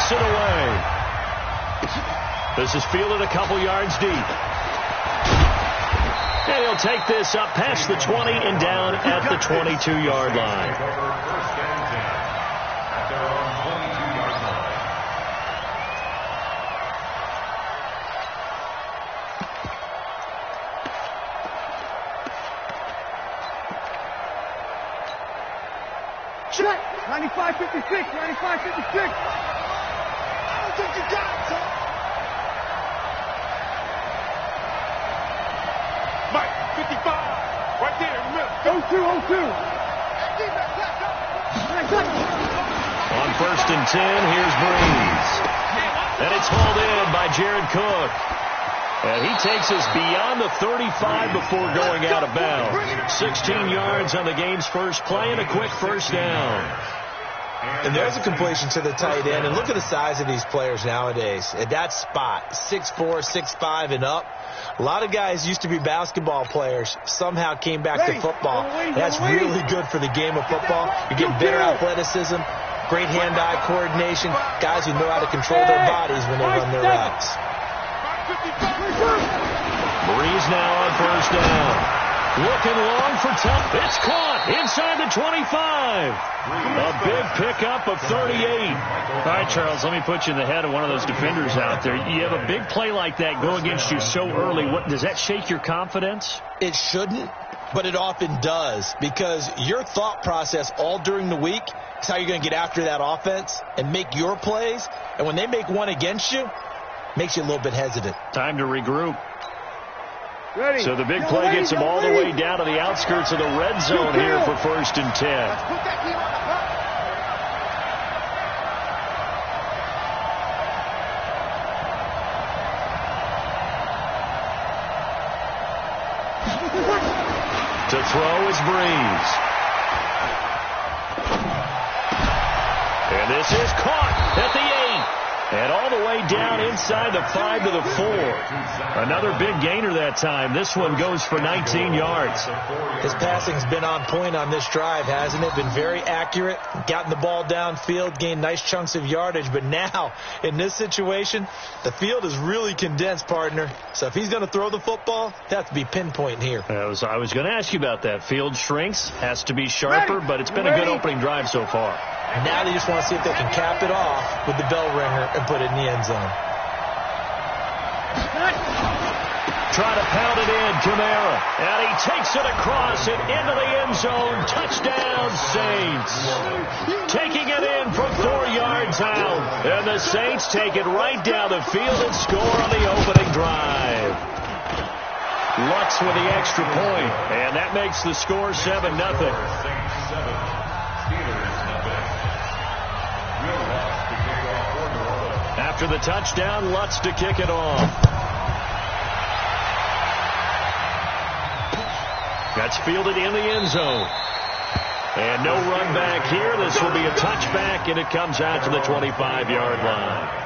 knocks it away. This is fielded a couple yards deep. And he'll take this up past the 20 and down at the 22-yard line. Check! 95-56, 95-56. I don't think you got it, Tom. Mike, 55, right there in the middle. 0-2, 0-2. On 1st and 10, here's Breeze. And it's hauled in by Jared Cook. And he takes us beyond the 35 before going out of bounds. 16 yards on the game's first play and a quick first down. And there's a completion to the tight end. And look at the size of these players nowadays. At that spot, 6'4", 6'5", and up. A lot of guys used to be basketball players, somehow came back to football. That's really good for the game of football. You're getting better athleticism, great hand-eye coordination, guys who know how to control their bodies when they run their routes. Breeze now on 1st down. Looking long for Tuck. It's caught inside the 25. A big pickup of 38. All right, Charles, let me put you in the head of one of those defenders out there. You have a big play like that go against you so early. What does that shake your confidence? It shouldn't, but it often does, because your thought process all during the week is how you're going to get after that offense and make your plays. And when they make one against you, makes you a little bit hesitant. Time to regroup. Ready. So the big play gets him all the way down to the outskirts of the red zone here for 1st and 10. To throw is Breeze. And this is caught at the 8. And all the way down inside the 5 to the 4. Another big gainer that time. This one goes for 19 yards. His passing's been on point on this drive, hasn't it? Been very accurate, gotten the ball downfield, gained nice chunks of yardage. But now, in this situation, the field is really condensed, partner. So if he's going to throw the football, it has to be pinpoint here. I was going to ask you about that. Field shrinks, has to be sharper, but it's been a good opening drive so far. Now they just want to see if they can cap it off with the bell ringer and put it in the end zone. Try to pound it in, Kamara. And he takes it across and into the end zone. Touchdown, Saints. Taking it in from 4 yards out. And the Saints take it right down the field and score on the opening drive. Lutz with the extra point. And that makes the score 7-0. After the touchdown, Lutz to kick it off. That's fielded in the end zone. And no run back here. This will be a touchback, and it comes out to the 25-yard line.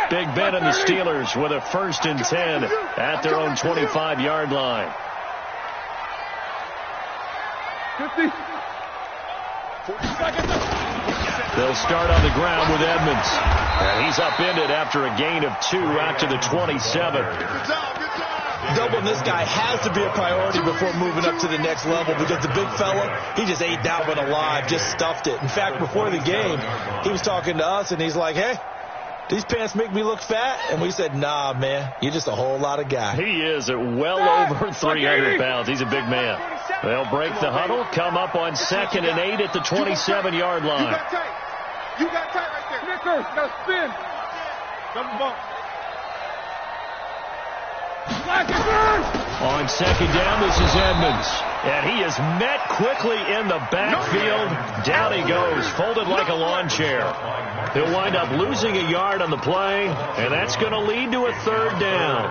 Big Ben and the Steelers with a 1st and 10 at their own 25-yard line. 50. 40 seconds. They'll start on the ground with Edmonds. And he's upended after a gain of 2 out to the 27. Good job. Doubling this guy has to be a priority before moving up to the next level, because the big fella, he just ate that one alive, just stuffed it. In fact, before the game, he was talking to us, and he's like, hey, these pants make me look fat? And we said, nah, man, you're just a whole lot of guy. He is at well over 300 pounds. He's a big man. They'll break the huddle, come up on 2nd and 8 at the 27-yard line. You got tight right there. Snickers, now spin. Double bump. On 2nd down, this is Edmonds. And he is met quickly in the backfield. Down he goes, folded like a lawn chair. He'll wind up losing a yard on the play, and that's going to lead to a 3rd down.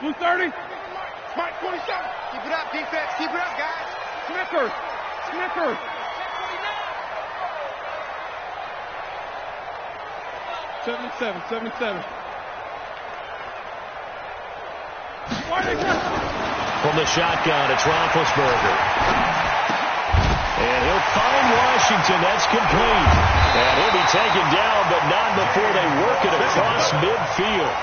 Blue 30. Mike 27. Keep it up, defense. Keep it up, guys. Snickers. Snickers. 77. 77. From the shotgun, it's Roethlisberger. And he'll find Washington. That's complete. And he'll be taken down, but not before they work it across midfield.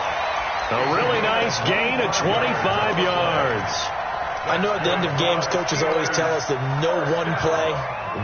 A really nice gain of 25 yards. I know at the end of games, coaches always tell us that no one play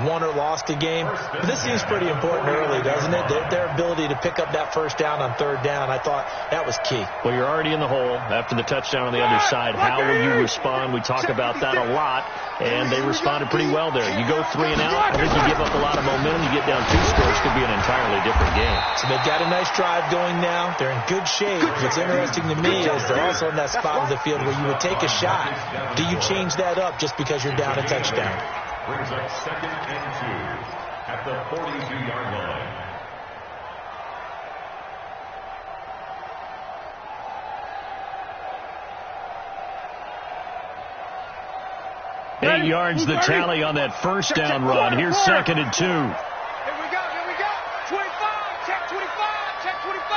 won or lost a game. But this seems pretty important early, doesn't it? Their ability to pick up that first down on third down, I thought that was key. Well, you're already in the hole after the touchdown on the other side. How will you respond? We talk about that a lot, and they responded pretty well there. You go 3 and out, I think you give up a lot of momentum. You get down 2 scores, could be an entirely different game. So they've got a nice drive going now. They're in good shape. What's interesting to me is they're also in that spot of the field where you would take a shot. Do you change that up just because you're down a touchdown? Brings up 2nd and 2 at the 42-yard line. Eight yards the tally on that first down run. Here's 2nd and 2. Here we go. 25. Check 25. Check 25.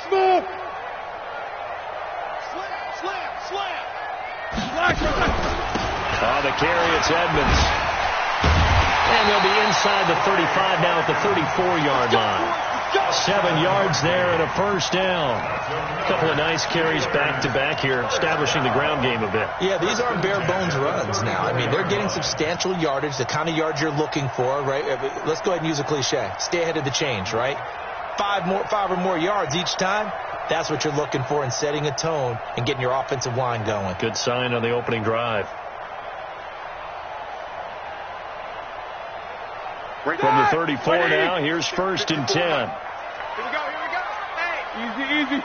Smoke. Slam. On the carry, it's Edmonds. And they'll be inside the 35 now at the 34-yard line. 7 yards there and a first down. A couple of nice carries back-to-back here, establishing the ground game a bit. Yeah, these aren't bare-bones runs now. I mean, they're getting substantial yardage, the kind of yards you're looking for, right? Let's go ahead and use a cliche. Stay ahead of the change, right? 5 or more yards each time. That's what you're looking for in setting a tone and getting your offensive line going. Good sign on the opening drive. From the 34 now, here's 1st and 10. Here we go. Hey. Easy.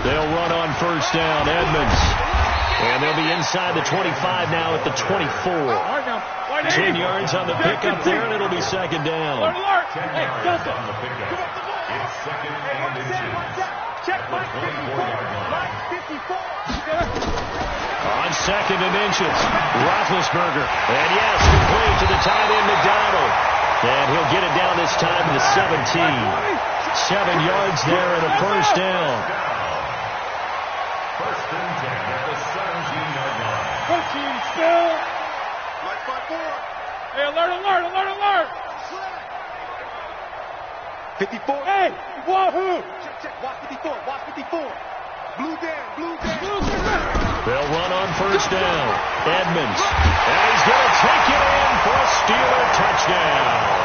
They'll run on first down, Edmonds. And they'll be inside the 25 now at the 24. 10 yards on the pickup there, and it'll be 2nd down. Alert. 10 yards on the pickup. It's 2nd and 2. Check Mike 54. On 2nd and inches, Roethlisberger. And yes, complete to the tight end, McDonald. And he'll get it down this time to the 17. 7 yards there and a first down. 1st and 10 at the 17-yard line. 14 still. Mike 54. Hey, alert. 54. Hey, wahoo. Check. Watch 54. Blue down. They'll run on first down. Edmonds. And he's going to take it in for a Steeler touchdown.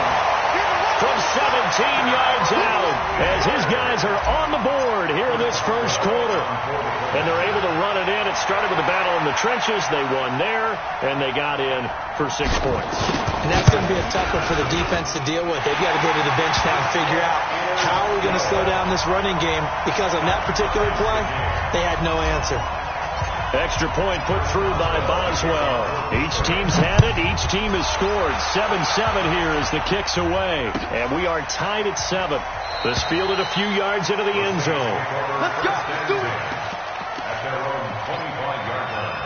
From 17 yards out, as his guys are on the board here in this first quarter. And they're able to run it in. It started with a battle in the trenches. They won there, and they got in for 6 points. And that's going to be a tough one for the defense to deal with. They've got to go to the bench now and figure out how are we going to slow down this running game, because on that particular play, they had no answer. Extra point put through by Boswell. Each team's had it. Each team has scored. 7-7 here as the kick's away. And we are tied at 7. This fielded a few yards into the end zone. Let's go. Do it. At their own 25-yard line.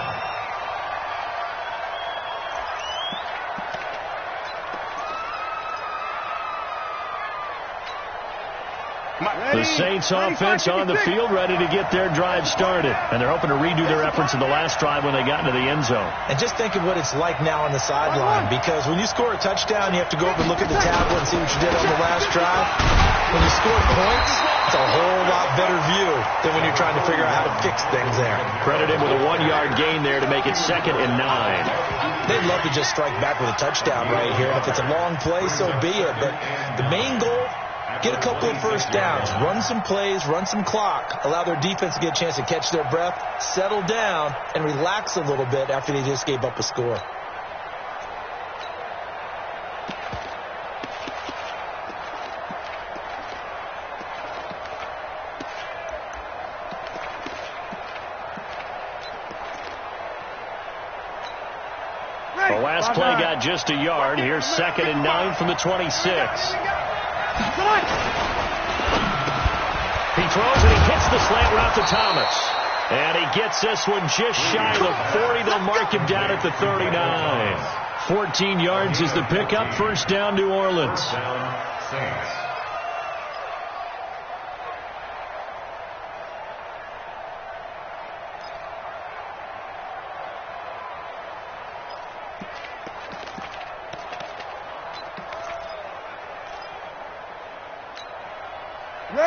The Saints offense on the field, ready to get their drive started. And they're hoping to redo their efforts in the last drive when they got into the end zone. And just think of what it's like now on the sideline, because when you score a touchdown, you have to go over and look at the tablet and see what you did on the last drive. When you score points, it's a whole lot better view than when you're trying to figure out how to fix things there. Credit him with a 1-yard gain there to make it 2nd and 9. They'd love to just strike back with a touchdown right here. And if it's a long play, so be it. But the main goal, get a couple of first downs, run some plays, run some clock, allow their defense to get a chance to catch their breath, settle down, and relax a little bit after they just gave up a score. The last play got just a yard. Here's 2nd and 9 from the 26. He throws and he hits the slant route to Thomas. And he gets this one just shy of the 40. They'll mark him down at the 39. 14 yards is the pickup. First down, New Orleans.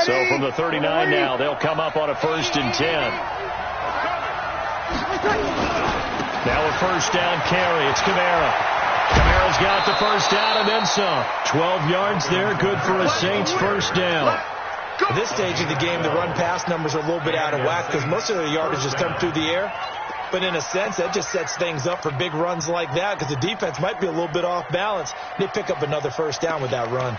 So from the 39 now, they'll come up on a 1st and 10. Now a first down carry. It's Kamara. Kamara's got the first down and then some. 12 yards there. Good for a Saints first down. At this stage of the game, the run-pass numbers are a little bit out of whack because most of their yardage has come through the air. But in a sense, that just sets things up for big runs like that because the defense might be a little bit off balance. They pick up another first down with that run.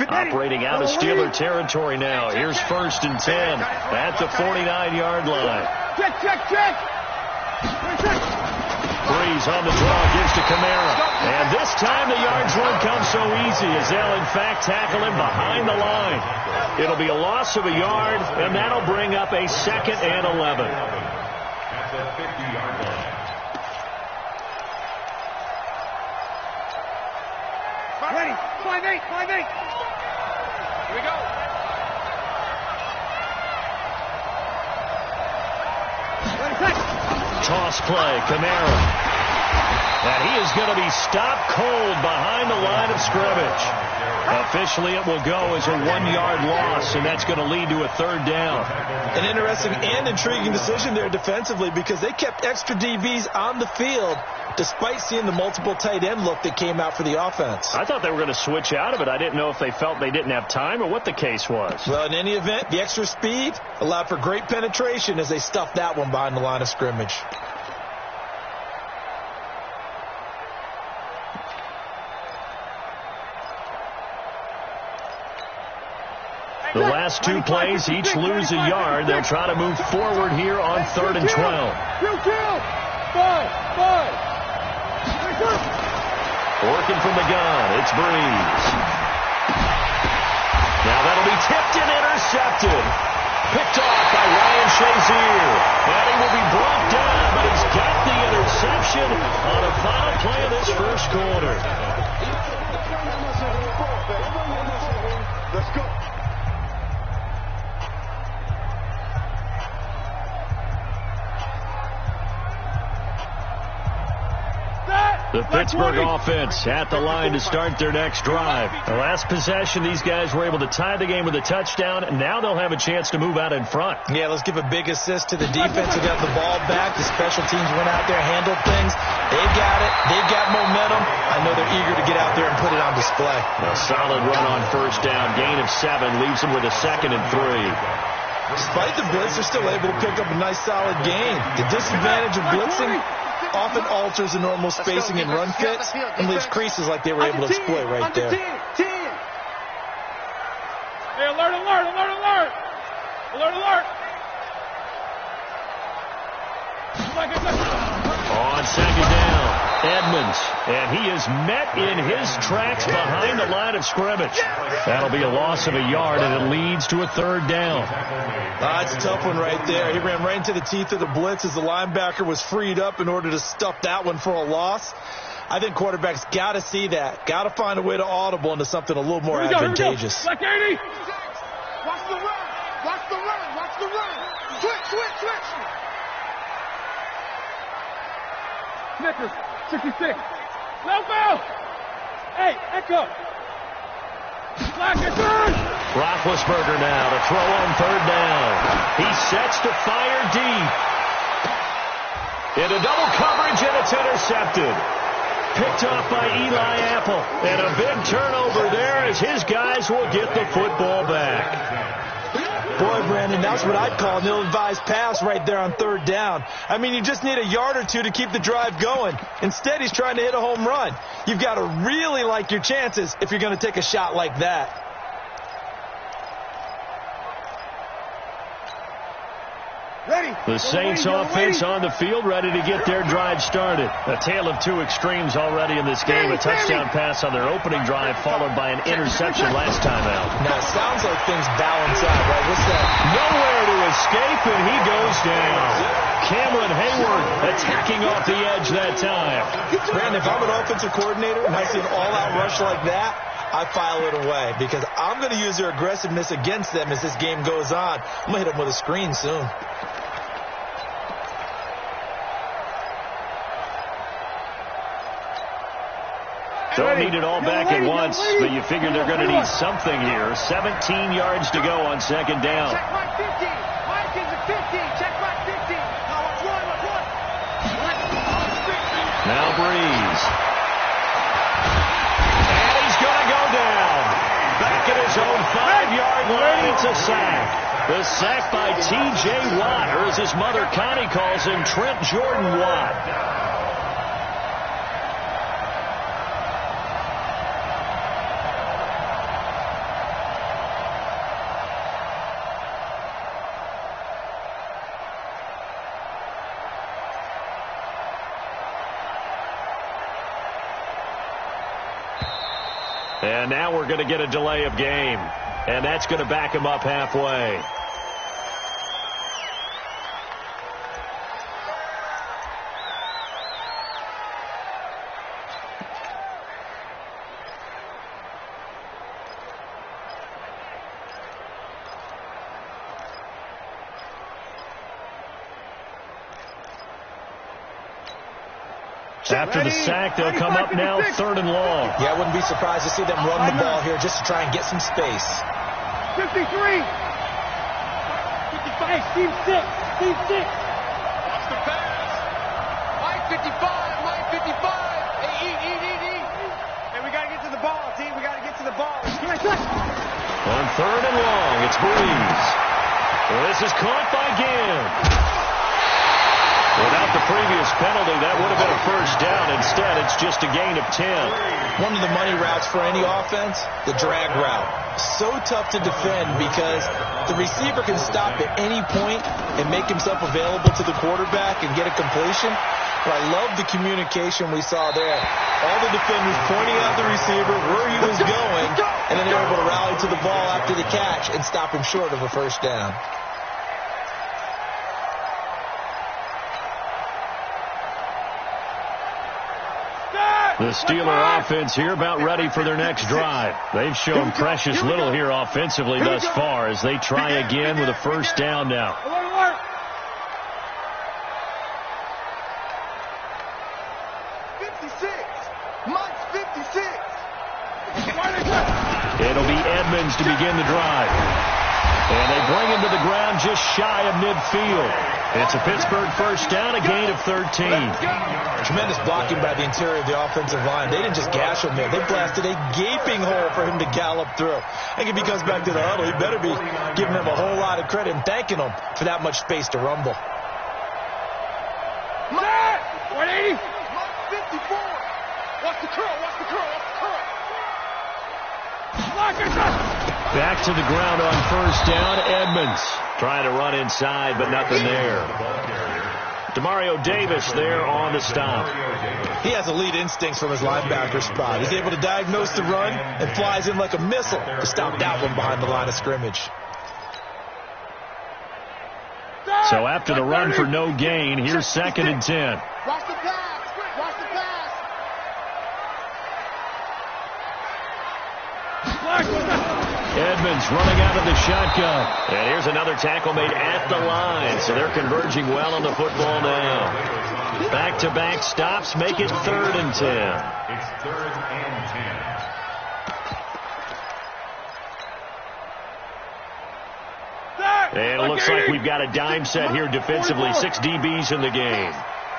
Operating out of Steeler territory now. Here's 1st and 10 at the 49-yard line. Check. Breeze on the draw, gives to Kamara. And this time the yards won't come so easy as they'll in fact tackle him behind the line. It'll be a loss of a yard, and that'll bring up a 2nd and 11. At the 50-yard line. Ready. 5-8. Here we go. Toss play, Kamara. And he is going to be stopped cold behind the line of scrimmage. Officially, it will go as a 1-yard loss, and that's going to lead to a 3rd down. An interesting and intriguing decision there defensively because they kept extra DBs on the field despite seeing the multiple tight end look that came out for the offense. I thought they were going to switch out of it. I didn't know if they felt they didn't have time or what the case was. Well, in any event, the extra speed allowed for great penetration as they stuffed that one behind the line of scrimmage. The last 2 plays, each lose a yard. They'll try to move forward here on 3rd and 12. Working from the gun, it's Breeze. Now that'll be tipped and intercepted. Picked off by Ryan Shazier. And he will be brought down, but he's got the interception on a final play of this first quarter. Let's go. The Pittsburgh offense at the line to start their next drive. The last possession, these guys were able to tie the game with a touchdown, and now they'll have a chance to move out in front. Yeah, let's give a big assist to the defense who got the ball back. The special teams went out there, handled things. They got it. They've got momentum. I know they're eager to get out there and put it on display. A solid run on first down. Gain of 7 leaves them with a 2nd and 3. Despite the blitz, they're still able to pick up a nice, solid gain. The disadvantage of blitzing often alters the normal spacing and run fits and leaves creases like they were able to exploit right there. Hey, alert. On 2nd down, Edmonds, and he is met in his tracks behind the line of scrimmage. That'll be a loss of a yard, and it leads to a 3rd down. It's a tough one right there. He ran right into the teeth of the blitz as the linebacker was freed up in order to stuff that one for a loss. I think quarterbacks got to see that. Got to find a way to audible into something a little more advantageous. Black 80. Watch the run. Switch. Snickers, 66. Low ball. Hey, echo. Black and turn. Roethlisberger now to throw on 3rd down. He sets to fire deep. Into double coverage, and it's intercepted. Picked off by Eli Apple. And a big turnover there as his guys will get the football back. Boy, Brandon, that's what I'd call an ill-advised pass right there on 3rd down. I mean, you just need a yard or 2 to keep the drive going. Instead, he's trying to hit a home run. You've got to really like your chances if you're going to take a shot like that. Ready. The Saints offense on the field, ready to get their drive started. A tale of two extremes already in this game. A touchdown pass on their opening drive, followed by an interception last time out. Now, it sounds like things balance out, right? What's that? Nowhere to escape, and he goes down. Cameron Hayward attacking off the edge that time. Man, if I'm an offensive coordinator and I see an all-out rush like that, I file it away because I'm going to use their aggressiveness against them as this game goes on. I'm going to hit them with a screen soon. Don't need it all back at once, but you figure they're going to need something here. 17 yards to go on second down. Check my 50. Mike is at 50. Check my 50. Now Breeze. And he's going to go down. Back at his own 5-yard line. It's a sack. The sack by T.J. Watt, or as his mother Connie calls him, Trent Jordan Watt. And now we're going to get a delay of game. And that's going to back him up halfway. After the sack, they'll come up now 3rd and long. Yeah, I wouldn't be surprised to see them run the ball here just to try and get some space. 53. 55. Team 6. Team 6. Watch the pass. Mike 55. Mike 55. Hey, eat. Hey, we got to get to the ball, team. We got to get to the ball. On 3rd and long, it's Breeze. This is caught by Ginn. Without the previous penalty, that would have been a first down. Instead, it's just a gain of 10. One of the money routes for any offense, the drag route. So tough to defend because the receiver can stop at any point and make himself available to the quarterback and get a completion. But I love the communication we saw there. All the defenders pointing out the receiver where he was going, and then they were able to rally to the ball after the catch and stop him short of a first down. The Steeler offense here about ready for their next drive. They've shown precious little here offensively thus far as they try again with a first down now. 56. Mike's 56. It'll be Edmonds to begin the drive. And they bring him to the ground just shy of midfield. It's a Pittsburgh first down, a gain of 13. Tremendous blocking by the interior of the offensive line. They didn't just gash him there. They blasted a gaping hole for him to gallop through. I think if he comes back to the huddle, he better be giving him a whole lot of credit and thanking him for that much space to rumble. Matt! 180. Mike 54. Watch the curl. Watch the curl. Watch the curl. Back to the ground on first down. Edmonds trying to run inside, but nothing there. Demario Davis there on the stop. He has elite instincts from his linebacker spot. He's able to diagnose the run and flies in like a missile to stop that one behind the line of scrimmage. So after the run for no gain, here's 2nd and 10. Watch the pass. Watch the pass. Edmonds running out of the shotgun. And here's another tackle made at the line. So they're converging well on the football now. Back-to-back stops make it 3rd and 10. It's 3rd and 10. And it looks like we've got a dime set here defensively. 6 DBs in the game.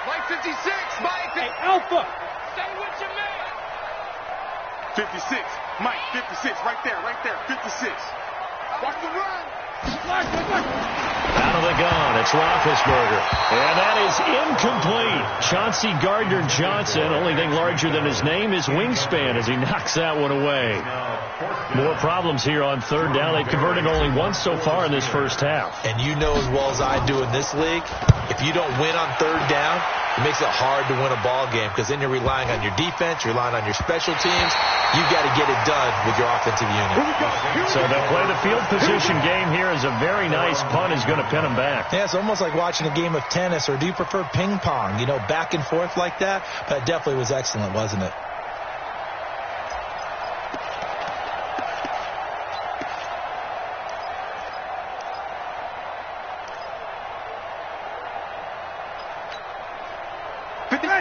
Mike 56. Mike. Hey, Alpha. Stay with your man. 56. Mike, 56. Right there. 56. Watch the run. Out of the gun. It's Roethlisberger. And that is incomplete. Chauncey Gardner-Johnson, only thing larger than his name is wingspan as he knocks that one away. More problems here on third down. They've converted only once so far in this first half. And you know as well as I do in this league, if you don't win on third down, it makes it hard to win a ball game because then you're relying on your defense, you're relying on your special teams. You've got to get it done with your offensive unit. So they'll play the field position game here as a very nice punt is going to pin them back. Yeah, it's almost like watching a game of tennis, or do you prefer ping pong? You know, back and forth like that? But it definitely was excellent, wasn't it?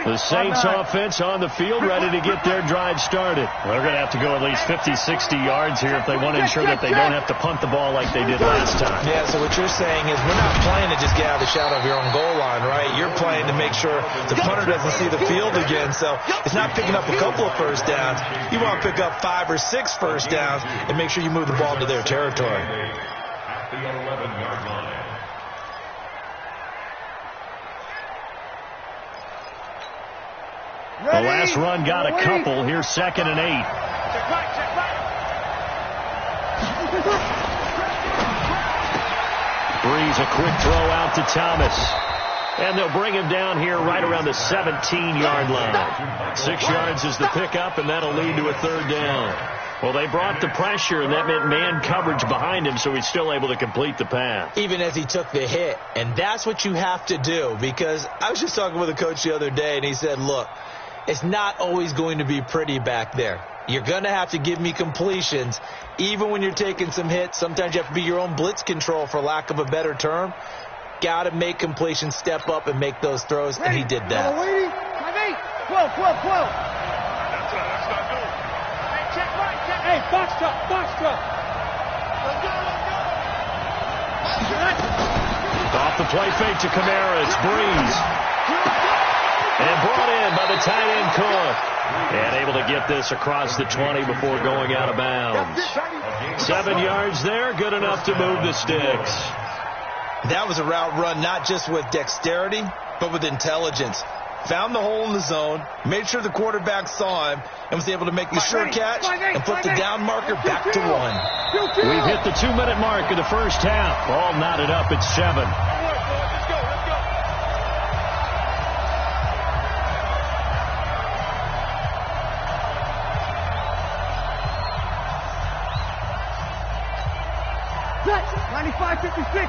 The Saints offense on the field ready to get their drive started. They're going to have to go at least 50, 60 yards here if they want to ensure that they don't have to punt the ball like they did last time. Yeah, so what you're saying is we're not playing to just get out of the shadow of your own goal line, right? You're playing to make sure the punter doesn't see the field again. So it's not picking up a couple of first downs. You want to pick up 5 or 6 first downs and make sure you move the ball to their territory. At the 11-yard line. The last run got a couple. Here's 2nd and 8. Check right. Breeze, a quick throw out to Thomas. And they'll bring him down here right around the 17-yard line. 6 yards is the pickup, and that'll lead to a third down. Well, they brought the pressure, and that meant man coverage behind him, so he's still able to complete the pass. Even as he took the hit. And that's what you have to do, because I was just talking with a coach the other day, and he said, look, it's not always going to be pretty back there. You're going to have to give me completions. Even when you're taking some hits, sometimes you have to be your own blitz control, for lack of a better term. Got to make completions, step up, and make those throws, and he did that. 12. That's not good. Hey, check right. Hey, box truck. Off the play fake to Kamara. It's Breeze. And brought in by the tight end Cook. And able to get this across the 20 before going out of bounds. 7 yards there, good enough to move the sticks. That was a route run not just with dexterity, but with intelligence. Found the hole in the zone, made sure the quarterback saw him, and was able to make the sure catch and put the down marker back to 1. We've hit the 2-minute mark of the first half. All knotted up at 7.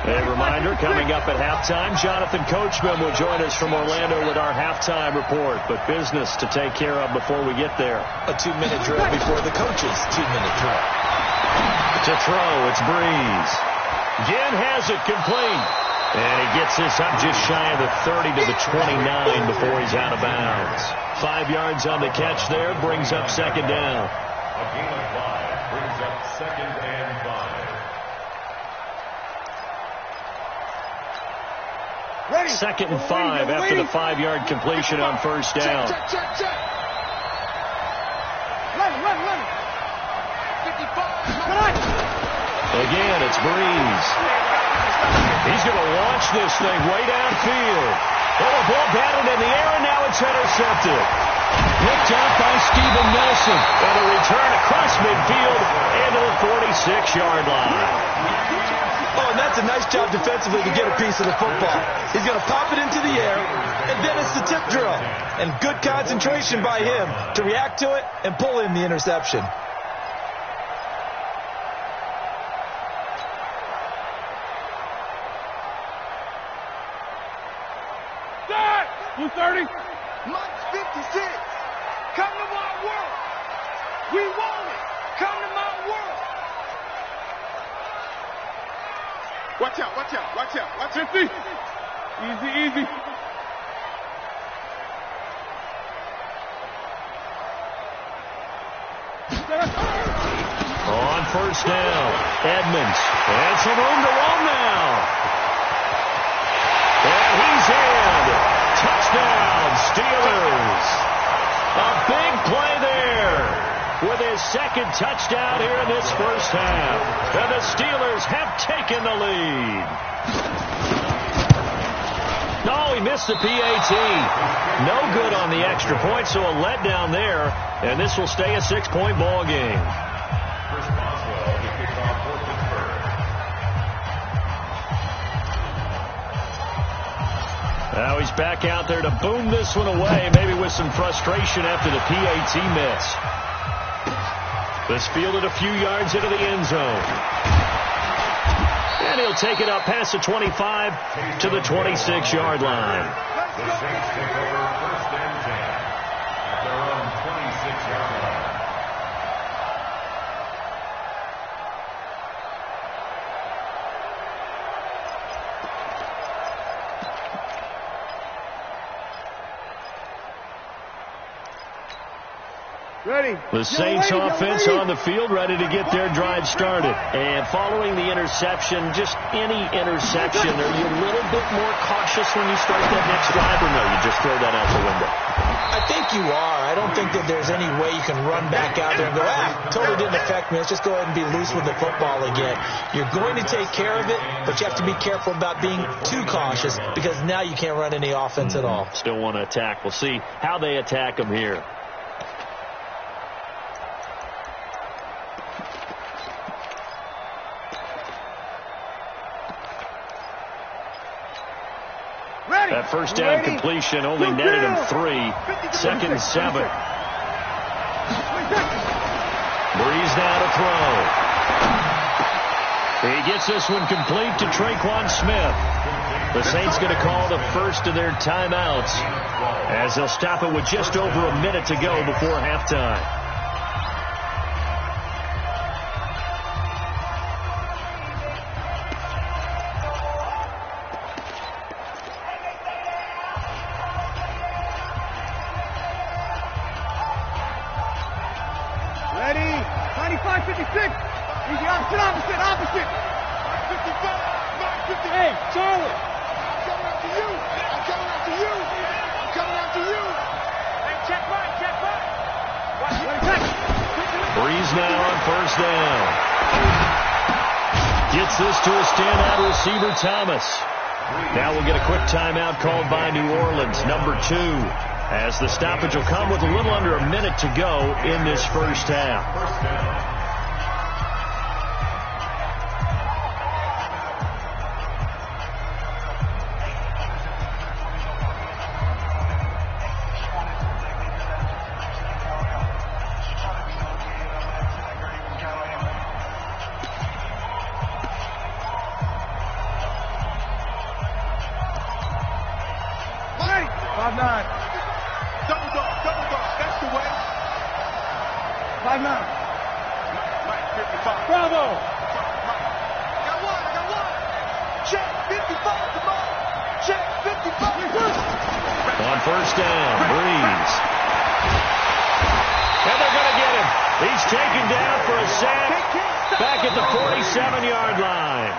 A reminder, coming up at halftime, Jonathan Coachman will join us from Orlando with our halftime report. But business to take care of before we get there. A 2-minute drill before the coach's 2-minute drill. To throw, it's Breeze. Again has it complete. And he gets this up just shy of the 30 to the 29 before he's out of bounds. 5 yards on the catch there, brings up 2nd down. A gain of 5 brings up 2nd and 5. 2nd and 5 after the 5-yard completion on first down. Check. Run. 55. Again, it's Breeze. He's going to launch this thing way downfield. Oh, a ball batted in the air, and now it's intercepted. Picked up by Steven Nelson. And a return across midfield into the 46-yard line. Oh, and that's a nice job defensively to get a piece of the football. He's going to pop it into the air, and then it's the tip drill. And good concentration by him to react to it and pull in the interception. Start! 230. Mike 56. Come to my world. We want it. Come to my world. Watch out. 50. Easy. On first down, Edmonds. And some room to roam now. And he's in. Touchdown, Steelers. A big play there with his 2nd touchdown here in this first half. And the Steelers have taken the lead. he missed the PAT. No good on the extra point, so a letdown there, and this will stay a 6-point ball game. Now he's back out there to boom this one away, maybe with some frustration after the PAT miss. This fielded a few yards into the end zone. And he'll take it up past the 25 to the 26-yard line. The Saints take over 1st and 10 at their own 26-yard line. Ready. The Saints offense on the field, ready to get their drive started. And following the interception, just any interception, are you a little bit more cautious when you start that next drive, or no, you just throw that out the window? I think you are. I don't think that there's any way you can run back out there and go, totally didn't affect me. Let's just go ahead and be loose with the football again. You're going to take care of it, but you have to be careful about being too cautious because now you can't run any offense at all. Still want to attack. We'll see how they attack them here. That first down completion only netted him 3. 2nd and 7. Breeze now to throw. He gets this one complete to Traquan Smith. The Saints going to call the first of their timeouts as they'll stop it with just over a minute to go before halftime. Thomas. Now we'll get a quick timeout called by New Orleans, number 2, as the stoppage will come with a little under a minute to go in this first half. On first down, Breeze. And they're going to get him. He's taken down for a sack back at the 47-yard line.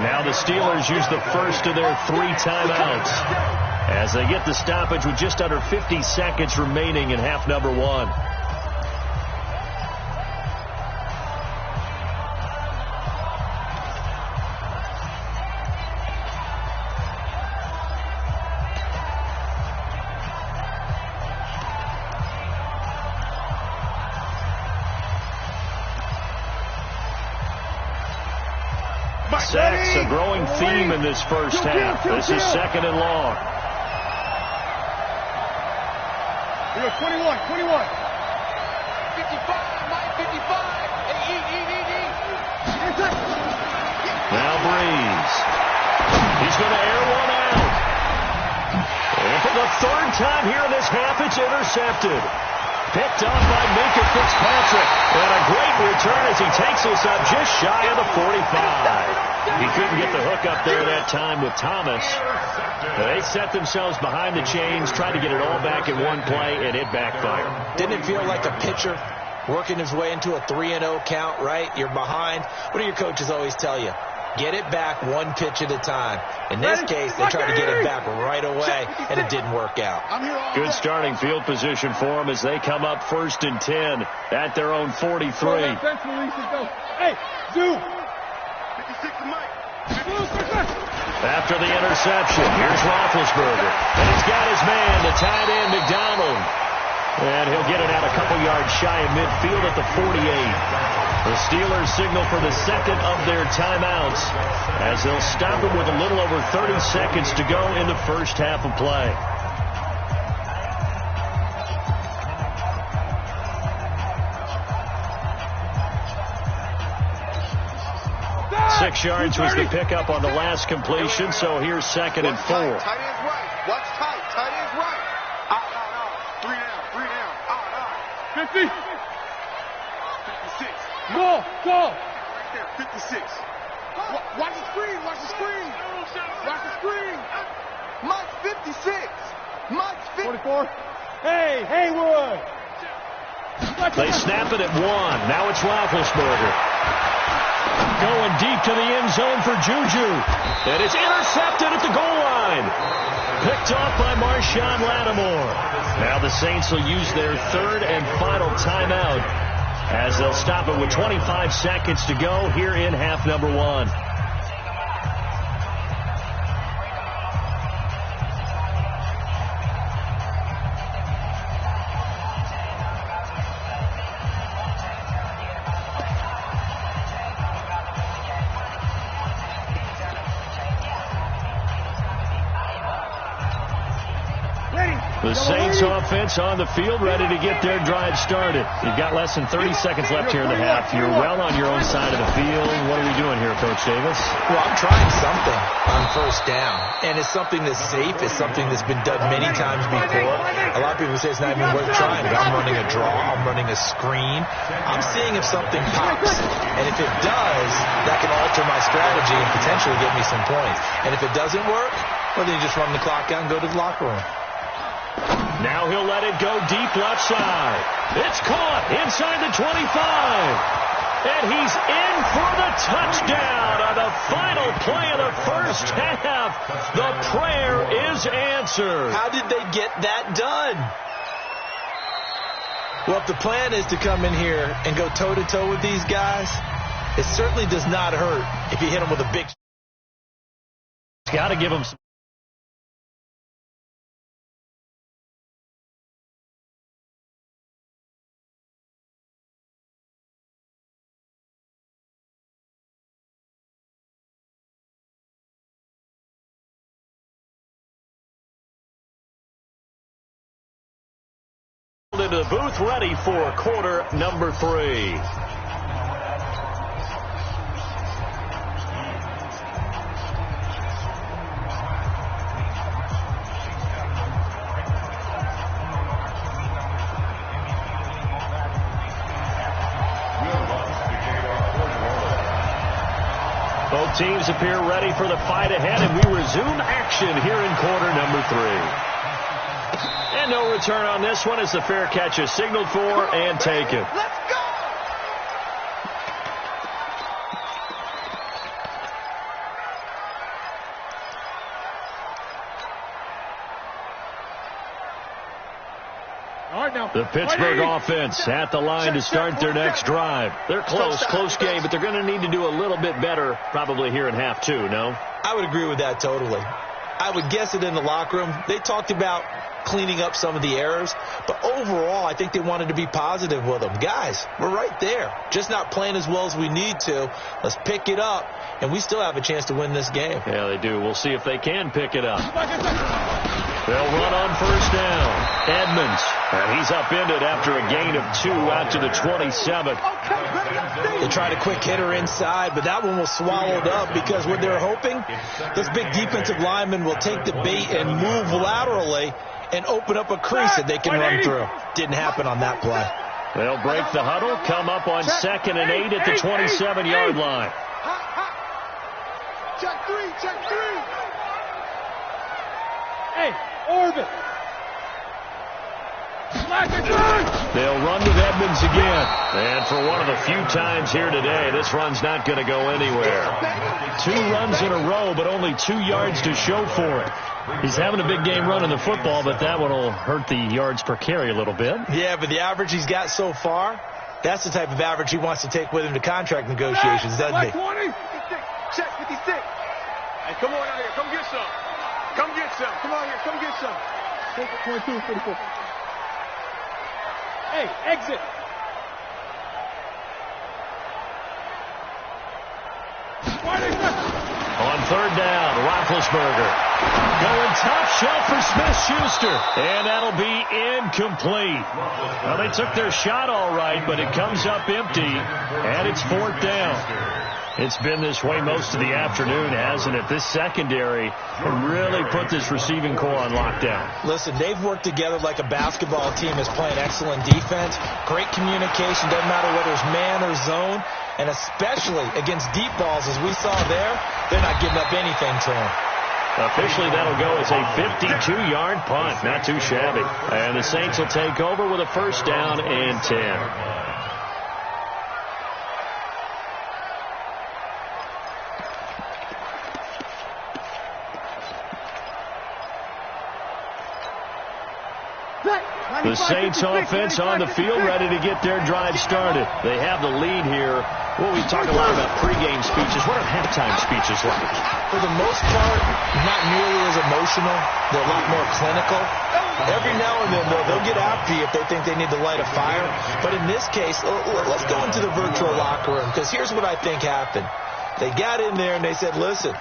Now the Steelers use the first of their 3 timeouts as they get the stoppage with just under 50 seconds remaining in half number 1. Sacks, a growing theme in this first half. This is 2nd and long. Here, 21. 55, Mike, 55. Now Breeze. He's going to air one out. And for the 3rd time here in this half, it's intercepted. Picked off by Minka Fitzpatrick. And a great return as he takes us up just shy of the 45. He couldn't get the hook up there that time with Thomas. They set themselves behind the chains, tried to get it all back in one play, and it backfired. Didn't it feel like a pitcher working his way into a 3-0 count, right? You're behind. What do your coaches always tell you? Get it back one pitch at a time. In this case, they tried to get it back right away, and it didn't work out. Good starting field position for them as they come up 1st and 10 at their own 43. Hey, Zoo. 56 to Mike. After the interception, here's Roethlisberger. And he's got his man, the tight end, McDonald. And he'll get it out a couple yards shy of midfield at the 48. The Steelers signal for the second of their timeouts as they'll stop it with a little over 30 seconds to go in the first half of play. Six yards was the pickup on the last completion, so here's 2nd and 4. Tight end's right. Watch tight. Tight end's right. Out. 3 down. 3 down. Out. 50. 56. Go. Right there. 56. Watch the screen. Watch the screen. Watch the screen. Mike's 56. Mike's 54. Hey, Haywood. They snap it at 1. Now it's Roethlisberger. Going deep to the end zone for Juju. And it's intercepted at the goal line. Picked off by Marshawn Lattimore. Now the Saints will use their 3rd and final timeout as they'll stop it with 25 seconds to go here in half number 1. The Saints offense on the field, ready to get their drive started. You've got less than 30 seconds left here in the half. You're well on your own side of the field. What are we doing here, Coach Davis? Well, I'm trying something on first down, and it's something that's safe. It's something that's been done many times before. A lot of people say it's not even worth trying, but I'm running a draw. I'm running a screen. I'm seeing if something pops, and if it does, that can alter my strategy and potentially get me some points. And if it doesn't work, well, then you just run the clock out and go to the locker room. Now he'll let it go deep left side. It's caught inside the 25. And he's in for the touchdown on the final play of the first half. The prayer is answered. How did they get that done? Well, if the plan is to come in here and go toe-to-toe with these guys, it certainly does not hurt if you hit them with a big... Got to give them some... into the booth, ready for quarter number 3. Both teams appear ready for the fight ahead, and we resume action here in quarter number 3. And no return on this one as the fair catch is signaled for and taken. Let's go! The Pittsburgh offense at the line to start their next drive. They're close game, but they're going to need to do a little bit better probably here in half 2, no? I would agree with that totally. I would guess it in the locker room. They talked about cleaning up some of the errors, but overall I think they wanted to be positive with them. Guys, we're right there, just not playing as well as we need to. Let's pick it up, and we still have a chance to win this game. Yeah, they do. We'll see if they can pick it up. They'll run on first down. Edmonds, and he's upended after a gain of 2 out to the 27. They tried a quick hitter inside, but that one was swallowed up because what they're hoping, this big defensive lineman will take the bait and move laterally and open up a crease that they can run through. Didn't happen on that play. They'll break the huddle, come up on 2nd and 8 at the 27-yard line. Check 3, check 3. Hey, orbit. They'll run with Edmonds again. And for one of the few times here today, this run's not going to go anywhere. 2 runs in a row, but only 2 yards to show for it. He's having a big game running the football, but that one will hurt the yards per carry a little bit. Yeah, but the average he's got so far, that's the type of average he wants to take with him to contract negotiations, doesn't he? 20. Check 56. Hey, come on out here. Come get some. Come get some. Come on here. Come get some. 22, 44. Hey, exit. On third down, Roethlisberger going top shelf for Smith-Schuster, and that'll be incomplete. Well, they took their shot all right, but it comes up empty, and it's fourth down. It's been this way most of the afternoon, hasn't it? This secondary really put this receiving core on lockdown. Listen, they've worked together like a basketball team is playing excellent defense. Great communication, doesn't matter whether it's man or zone. And especially against deep balls, as we saw there, they're not giving up anything to them. Officially, that'll go as a 52-yard punt. Not too shabby. And the Saints will take over with a first down and 10. The Saints offense on the field, ready to get their drive started. They have the lead here. Well, we talk a lot about pregame speeches. What are halftime speeches like? For the most part, not nearly as emotional. They're a lot more clinical. Every now and then, they'll get after you if they think they need to light a fire. But in this case, let's go into the virtual locker room, because here's what I think happened. They got in there and they said, listen,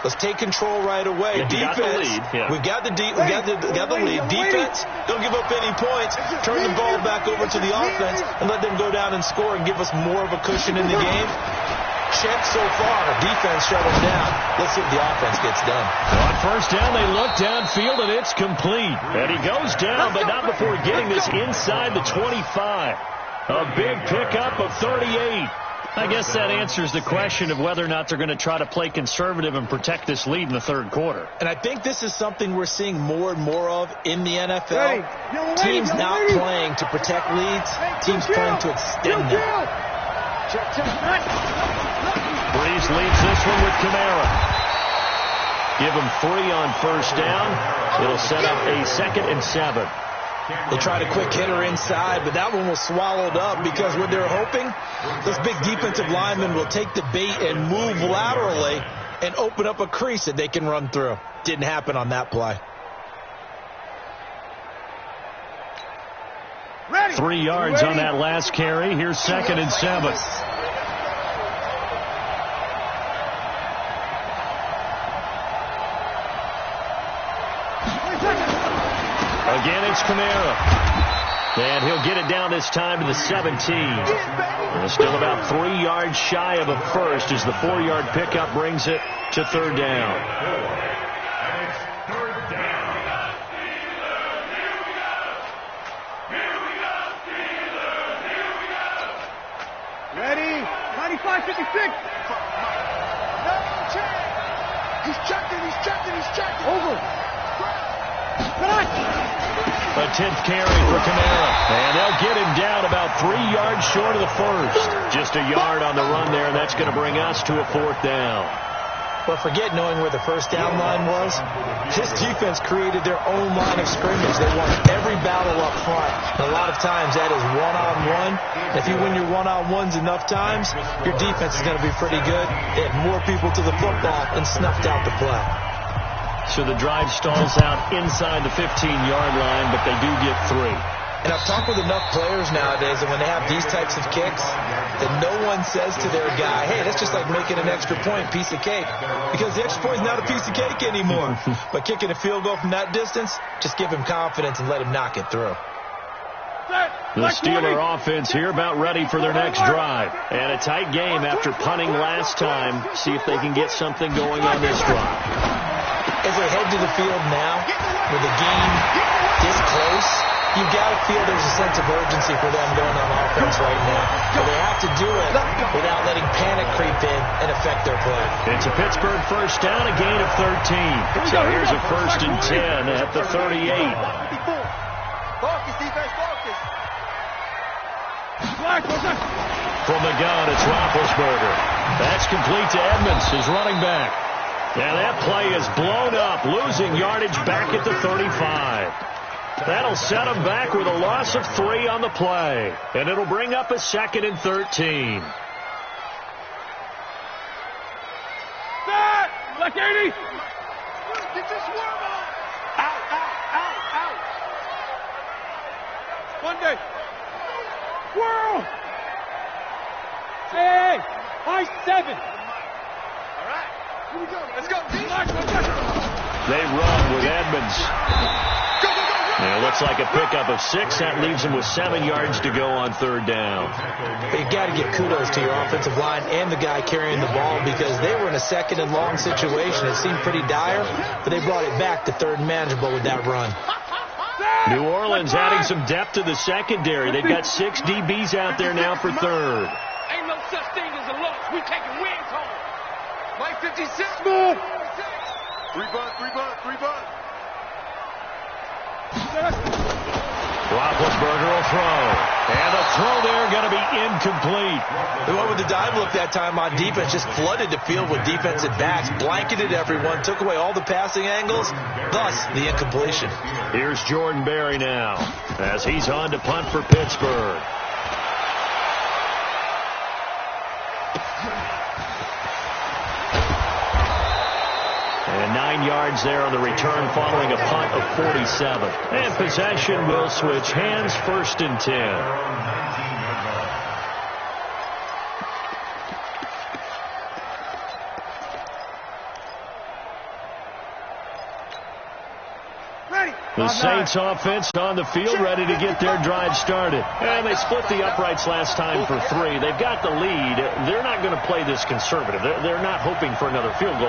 let's take control right away. Defense, we've got the lead. Defense, don't give up any points. Turn the ball back over to the offense and let them go down and score and give us more of a cushion in the game. Check so far. Defense shut them down. Let's see if the offense gets done. On first down, they look downfield, and it's complete. And he goes down, but not before getting this inside the 25. A big pickup of 38. I guess that answers the question of whether or not they're going to try to play conservative and protect this lead in the third quarter. And I think this is something we're seeing more and more of in the NFL. Teams not playing to protect leads, teams playing to extend them. Breeze leads this one with Kamara. Give him 3 on first down. It'll set up a 2nd and 7. They tried a quick hitter inside, but that one was swallowed up because what they're hoping, those big defensive linemen will take the bait and move laterally and open up a crease that they can run through. Didn't happen on that play. 3 yards on that last carry. Here's 2nd and 7. Again, it's Kamara. And he'll get it down this time to the 17. And still about 3 yards shy of a first as the 4-yard pickup brings it to third down. And it's third down. Ready? 95-56. He's checking. Over. A 10th carry for Kamara. And they'll get him down about 3 yards short of the first. Just a yard on the run there, and that's going to bring us to a 4th down. But forget knowing where the first down line was. This defense created their own line of scrimmage. They won every battle up front. And a lot of times that is one-on-one. If you win your one-on-ones enough times, your defense is going to be pretty good. They had more people to the football and snuffed out the play. So the drive stalls out inside the 15-yard line, but they do get 3. And I've talked with enough players nowadays that when they have these types of kicks, that no one says to their guy, hey, that's just like making an extra point, piece of cake. Because the extra point is not a piece of cake anymore. But kicking a field goal from that distance, just give him confidence and let him knock it through. The Steeler offense here about ready for their next drive. And a tight game after punting last time. See if they can get something going on this drive. As they head to the field now, with the game this close, you've got to feel there's a sense of urgency for them going on offense right now. But they have to do it without letting panic creep in and affect their play. It's a Pittsburgh first down, a gain of 13. So here's a 1st and 10 at the 38. Focus, defense, focus. From the gun, it's Roethlisberger. That's complete to Edmonds, his running back. And that play is blown up, losing yardage back at the 35. That'll set him back with a loss of 3 on the play. And it'll bring up a 2nd and 13. Katie! Get your swerve on! Out! Monday! Whirl! Hey! High 7! All right, here we go. Let's go. They run with Edmonds. It looks like a pickup of 6. That leaves them with 7 yards to go on third down. But you got to give kudos to your offensive line and the guy carrying the ball because they were in a second and long situation. It seemed pretty dire, but they brought it back to third and manageable with that run. New Orleans adding some depth to the secondary. They've got 6 DBs out there now for third. Ain't no such thing as a loss. We taking wins home. Mike 56. Move. 3 bucks. Roethlisberger will throw. And the throw there going to be incomplete. They went with the dive look that time on defense, just flooded the field with defensive backs, blanketed everyone, took away all the passing angles, thus the incompletion. Here's Jordan Berry now as he's on to punt for Pittsburgh. And 9 yards there on the return following a punt of 47. And possession will switch hands, 1st and 10. The Saints offense on the field, ready to get their drive started. And they split the uprights last time for 3. They've got the lead. They're not going to play this conservative. They're not hoping for another field goal.